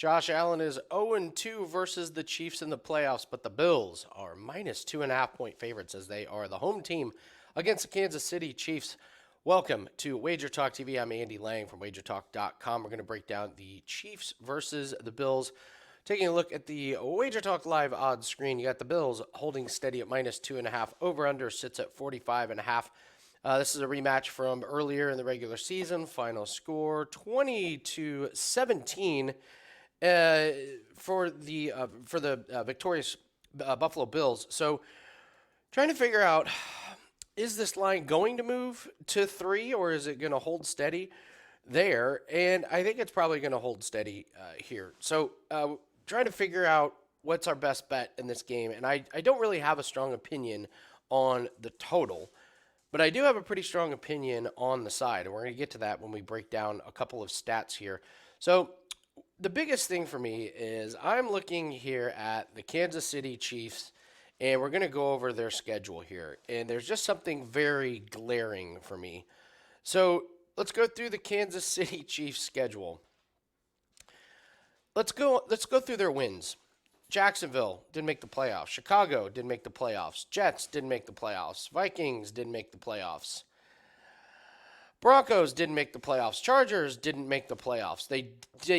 Josh Allen is 0-2 versus the Chiefs in the playoffs, but the Bills are minus 2.5-point favorites as they are the home team against the Kansas City Chiefs. Welcome to Wager Talk TV. I'm Andy Lang from WagerTalk.com. We're going to break down the Chiefs versus the Bills. Taking a look at the Wager Talk Live odds screen, you got the Bills holding steady at minus 2.5. Over-under sits at 45.5. This is a rematch from earlier in the regular season. Final score 20-17 for the victorious Buffalo Bills. So, trying to figure out, is this line going to move to 3 or is it going to hold steady there? And I think it's probably going to hold steady here. So, trying to figure out what's our best bet in this game. And I don't really have a strong opinion on the total, but I do have a pretty strong opinion on the side. And we're going to get to that when we break down a couple of stats here. So, the biggest thing for me is I'm looking here at the Kansas City Chiefs, and we're going to go over their schedule here. And there's just something very glaring for me. So let's go through the Kansas City Chiefs schedule. Let's go through their wins. Jacksonville didn't make the playoffs. Chicago didn't make the playoffs. Jets didn't make the playoffs. Vikings didn't make the playoffs. Broncos didn't make the playoffs. Chargers didn't make the playoffs. They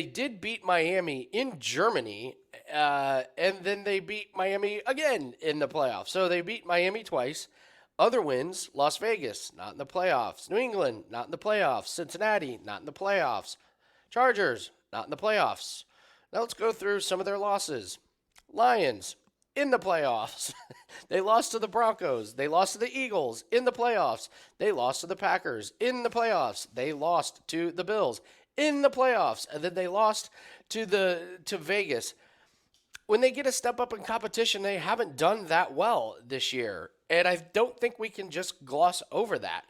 did beat Miami in Germany, and then they beat Miami again in the playoffs. So they beat Miami twice. Other wins, Las Vegas, not in the playoffs. New England, not in the playoffs. Cincinnati, not in the playoffs. Chargers, not in the playoffs. Now let's go through some of their losses. Lions, in the playoffs. They lost to the Broncos. They lost to the Eagles in the playoffs. They lost to the Packers in the playoffs. They lost to the Bills in the playoffs. And then they lost to Vegas. When they get a step up in competition, they haven't done that well this year. And I don't think we can just gloss over that.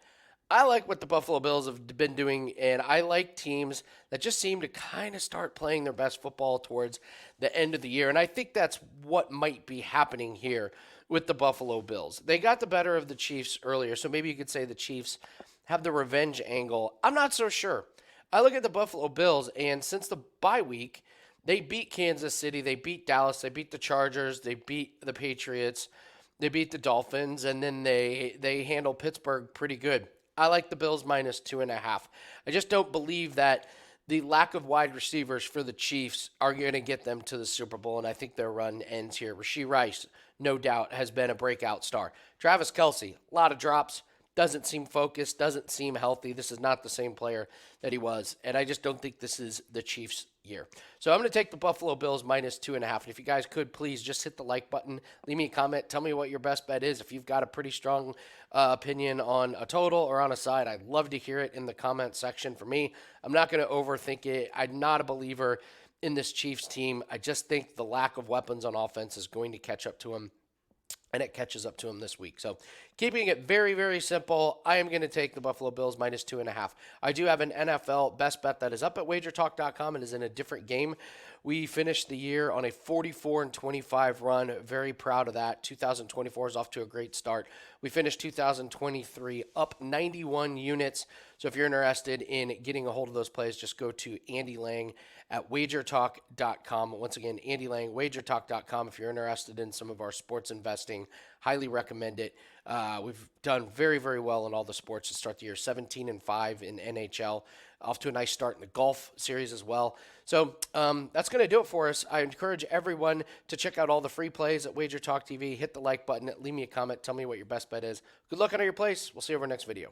I like what the Buffalo Bills have been doing, and I like teams that just seem to kind of start playing their best football towards the end of the year. And I think that's what might be happening here with the Buffalo Bills. They got the better of the Chiefs earlier, so maybe you could say the Chiefs have the revenge angle. I'm not so sure. I look at the Buffalo Bills, and since the bye week, they beat Kansas City, they beat Dallas, they beat the Chargers, they beat the Patriots, they beat the Dolphins, and then they handle Pittsburgh pretty good. I like the Bills minus 2.5. I just don't believe that the lack of wide receivers for the Chiefs are going to get them to the Super Bowl, and I think their run ends here. Rashee Rice, no doubt, has been a breakout star. Travis Kelce, a lot of drops, doesn't seem focused, doesn't seem healthy. This is not the same player that he was, and I just don't think this is the Chiefs' year. So I'm going to take the Buffalo Bills minus 2.5. And if you guys could, please just hit the like button. Leave me a comment. Tell me what your best bet is. If you've got a pretty strong opinion on a total or on a side, I'd love to hear it in the comment section. For me, I'm not going to overthink it. I'm not a believer in this Chiefs team. I just think the lack of weapons on offense is going to catch up to them. And it catches up to him this week. So keeping it very, very simple, I am going to take the Buffalo Bills minus 2.5. I do have an NFL best bet that is up at wagertalk.com and is in a different game. We finished the year on a 44-25 run. Very proud of that. 2024 is off to a great start. We finished 2023 up 91 units. So if you're interested in getting a hold of those plays, just go to Andy Lang at wagertalk.com. Once again, Andy Lang, wagertalk.com. If you're interested in some of our sports investing, highly recommend it. We've done very, very well in all the sports to start the year. 17-5 in NHL. Off to a nice start in the golf series as well. So that's going to do it for us. I encourage everyone to check out all the free plays at Wager Talk TV. Hit the like button. Leave me a comment. Tell me what your best bet is. Good luck on all your plays. We'll see you over next video.